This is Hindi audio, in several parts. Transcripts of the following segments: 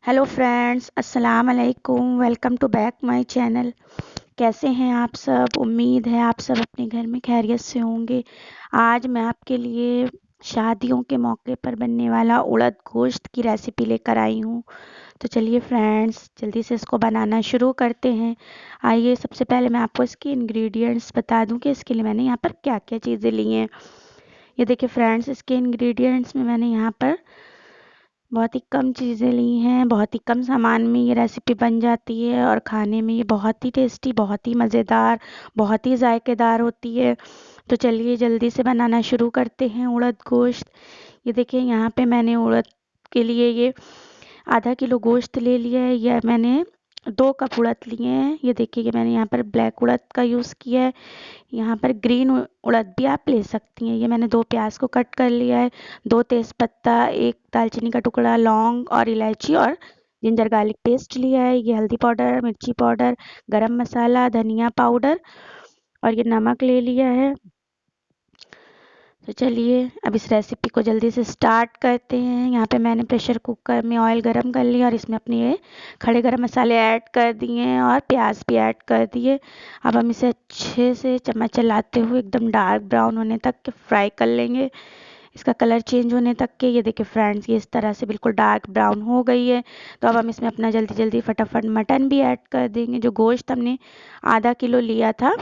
हेलो फ्रेंड्स, अस्सलाम वालेकुम। Welcome to back my channel. कैसे हैं आप सब? उम्मीद है आप सब अपने घर में खैरियत से होंगे। आज मैं आपके लिए शादियों के मौके पर बनने वाला उड़द गोश्त की रेसिपी लेकर आई हूँ। तो चलिए फ्रेंड्स, जल्दी से इसको बनाना शुरू करते हैं। आइए, सबसे पहले मैं आपको इसके इंग्रेडिएंट्स बता दूं कि इसके लिए मैंने यहाँ पर क्या क्या चीज़ें ली हैं। ये देखिए फ्रेंड्स, इसके इंग्रेडिएंट्स में मैंने यहाँ पर बहुत ही कम चीज़ें ली हैं। बहुत ही कम सामान में ये रेसिपी बन जाती है और खाने में ये बहुत ही टेस्टी, बहुत ही मज़ेदार, बहुत ही जायकेदार होती है। तो चलिए जल्दी से बनाना शुरू करते हैं उड़द गोश्त। ये देखिए, यहाँ पे मैंने उड़द के लिए ये आधा किलो गोश्त ले लिया है। यह मैंने 2 कप उड़द लिए हैं। ये देखिए कि मैंने यहाँ पर ब्लैक उड़द का यूज़ किया है। यहाँ पर ग्रीन उड़द भी आप ले सकती हैं। ये मैंने 2 प्याज को कट कर लिया है, 2 तेज़पत्ता, 1 दालचीनी का टुकड़ा, लौंग और इलायची और जिंजर गार्लिक पेस्ट लिया है। ये हल्दी पाउडर, मिर्ची पाउडर, गरम मसाला, धनिया पाउडर और ये नमक ले लिया है। तो चलिए अब इस रेसिपी को जल्दी से स्टार्ट करते हैं। यहाँ पे मैंने प्रेशर कुकर में ऑयल गरम कर लिया और इसमें अपने ये खड़े गरम मसाले ऐड कर दिए हैं और प्याज भी ऐड कर दिए। अब हम इसे अच्छे से चम्मच चलाते हुए एकदम डार्क ब्राउन होने तक के फ्राई कर लेंगे। इसका कलर चेंज होने तक के। ये देखिए फ्रेंड्स, ये इस तरह से बिल्कुल डार्क ब्राउन हो गई है। तो अब हम इसमें अपना जल्दी जल्दी फटाफट मटन भी ऐड कर देंगे। जो गोश्त हमने आधा किलो लिया था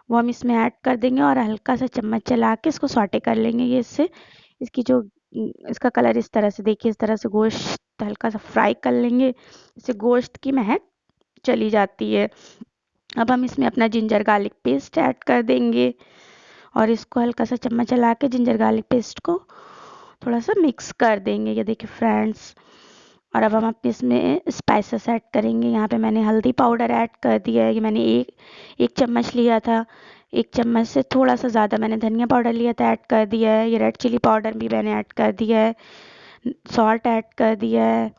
वो हम इसमें ऐड कर देंगे और हल्का सा चम्मच चला के इसको सॉटे कर लेंगे। ये इससे इसकी जो इसका कलर इस तरह से देखिए, इस तरह से गोश्त हल्का सा फ्राई कर लेंगे। इससे गोश्त की महक चली जाती है। अब हम इसमें अपना जिंजर गार्लिक पेस्ट ऐड कर देंगे और इसको हल्का सा चम्मच चला के जिंजर गार्लिक पेस्ट को थोड़ा सा मिक्स कर देंगे। ये देखिए फ्रेंड्स, और अब हम अपने इसमें स्पाइसेस ऐड करेंगे। यहाँ पे मैंने हल्दी पाउडर ऐड कर दिया है। ये मैंने एक चम्मच लिया था। 1 चम्मच से थोड़ा सा ज़्यादा मैंने धनिया पाउडर लिया था, ऐड कर दिया है। ये रेड चिली पाउडर भी मैंने ऐड कर दिया है। सॉल्ट ऐड कर दिया है।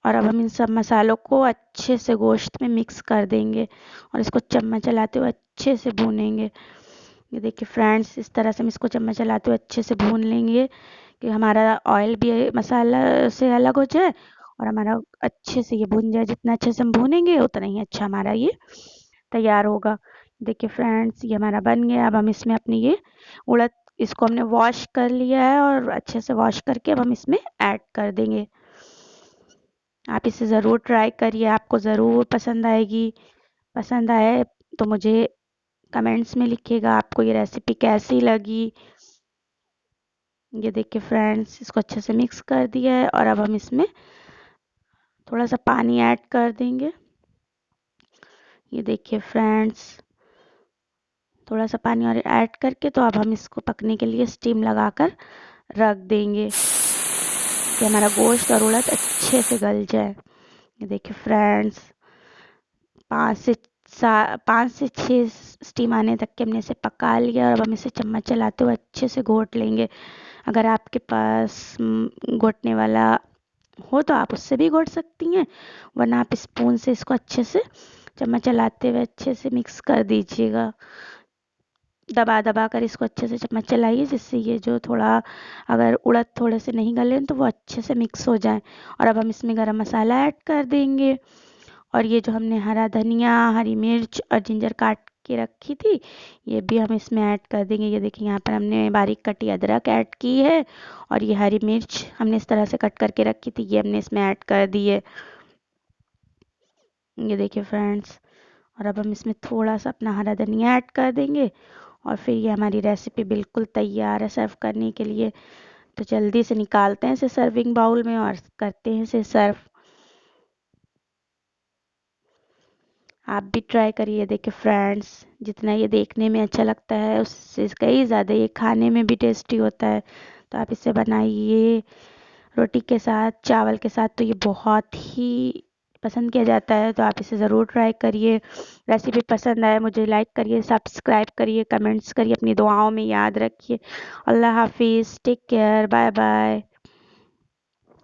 और अब हम इन सब मसालों को अच्छे से गोश्त में मिक्स कर देंगे और इसको चम्मच चलाते हुए अच्छे से भूनेंगे। ये देखिए फ्रेंड्स, इस तरह से हम इसको चम्मच चलाते हुए अच्छे से भून लेंगे कि हमारा ऑयल भी मसाला से अलग हो जाए और हमारा अच्छे से ये भून जाए। जितना अच्छे से हम भूनेंगे उतना ही अच्छा हमारा ये तैयार होगा। देखिए फ्रेंड्स, ये हमारा बन गया। अब हम इसमें अपनी ये उड़द, इसको हमने वॉश कर लिया है और अच्छे से वॉश करके अब हम इसमें ऐड कर देंगे। आप इसे ज़रूर ट्राई करिए, आपको ज़रूर पसंद आएगी। पसंद आए तो मुझे कमेंट्स में लिखिएगा आपको ये रेसिपी कैसी लगी। ये देखिए फ्रेंड्स, इसको अच्छे से मिक्स कर दिया है और अब हम इसमें थोड़ा सा पानी ऐड कर देंगे। ये देखिए फ्रेंड्स, थोड़ा सा पानी और ऐड करके तो अब हम इसको पकने के लिए स्टीम लगाकर रख देंगे कि हमारा गोश्त और उड़द अच्छे से गल जाए। ये देखिए फ्रेंड्स, 5 से 6 स्टीम आने तक के हमने इसे पका लिया और अब हम इसे चम्मच चलाते हुए अच्छे से घोट लेंगे। अगर आपके पास घोटने वाला हो तो आप उससे भी घोट सकती हैं, वरना आप स्पून से इसको अच्छे से चम्मच चलाते हुए अच्छे से मिक्स कर दीजिएगा। दबा दबा कर इसको अच्छे से चम्मच चलाइए, जिससे ये जो थोड़ा, अगर उड़द थोड़े से नहीं गले तो वो अच्छे से मिक्स हो जाए। और अब हम इसमें गरम मसाला ऐड कर देंगे और ये जो हमने हरा धनिया, हरी मिर्च और जिंजर काट के रखी थी ये भी हम इसमें ऐड कर देंगे। ये देखिए, यहाँ पर हमने बारीक कटी अदरक ऐड की है और ये हरी मिर्च हमने इस तरह से कट करके रखी थी, ये हमने इसमें ऐड कर दी है। ये देखिए फ्रेंड्स, और अब हम इसमें थोड़ा सा अपना हरा धनिया ऐड कर देंगे और फिर ये हमारी रेसिपी बिल्कुल तैयार है सर्व करने के लिए। तो जल्दी से निकालते हैं इसे सर्विंग बाउल में और करते हैं इसे सर्व। आप भी ट्राई करिए। देखिए फ्रेंड्स, जितना ये देखने में अच्छा लगता है उससे कई ज़्यादा ये खाने में भी टेस्टी होता है। तो आप इसे बनाइए रोटी के साथ, चावल के साथ, तो ये बहुत ही पसंद किया जाता है। तो आप इसे ज़रूर ट्राई करिए। रेसिपी पसंद आए मुझे लाइक करिए, सब्सक्राइब करिए, कमेंट्स करिए, अपनी दुआओं में याद रखिए। अल्लाह हाफिज़, टेक केयर, बाय बाय।